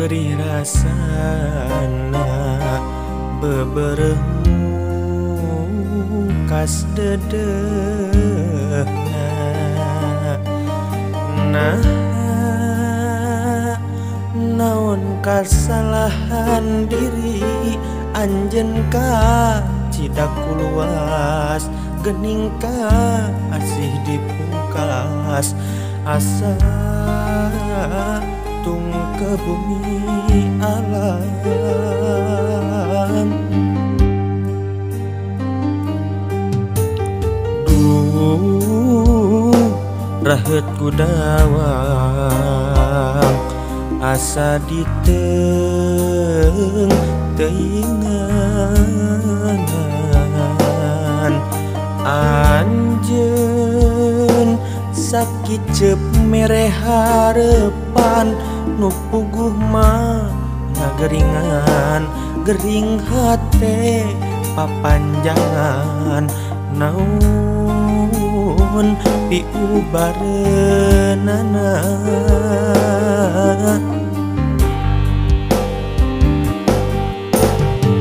perih rasana beberemu kas dedehna. Nah, naon kasalahan diri anjeun ka cidak luas, geuning ka asih dipungkas, asa tung ke bumi alam. Duh, rahet kudawang asa diteng teingan. Anjeun sakit cep mere harepan, nu puguh mah ngageringan, gering hate papanjangan. Naon piubareunana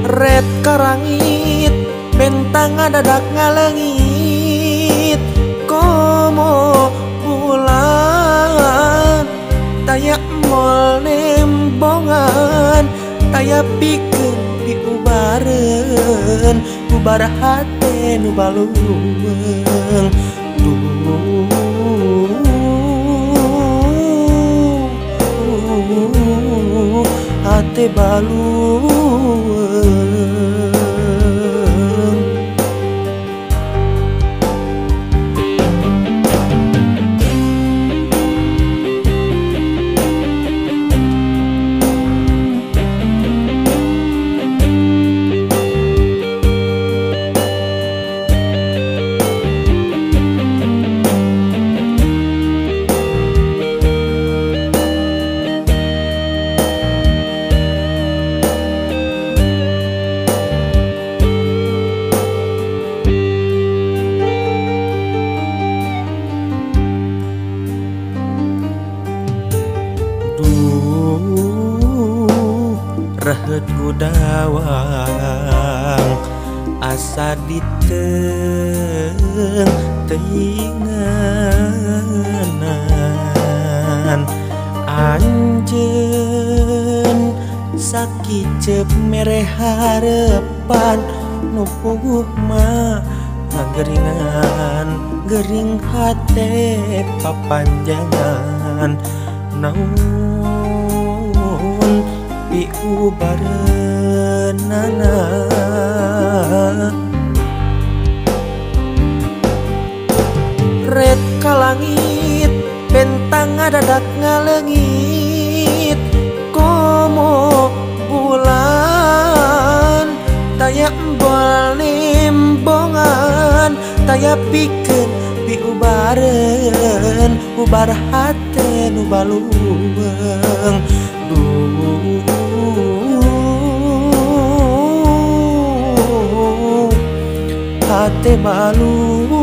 ret karangit bentang ngadadak ngaleungit, komo bulan taya mol nembongan, taya pikeun diubareun ubar hate nu baluweung. Duh, hate baluweung. Rahet kudawang asa diteng teinganan. Anjeun sakit cep mere harepan, nu puguh mah ngageringan, gering hate papanjangan. Naon piubareunana ret ka langit bentang ngadadak ngaleungit, komo bulan taya embol nembongan, taya pikeun diubareun ubar hate nu baluweung. Duh, hate baluweung.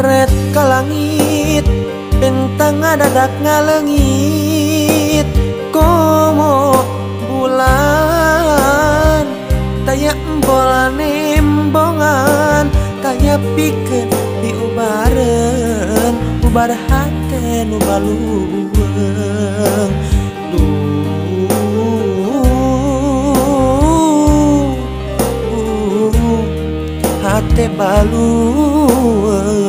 Ret ka langit bentang ngadadak ngaleungit, komo bulan taya embol nembongan, taya pikeun diubareun ubar hate nu baluweung. Duh, hate baluweung.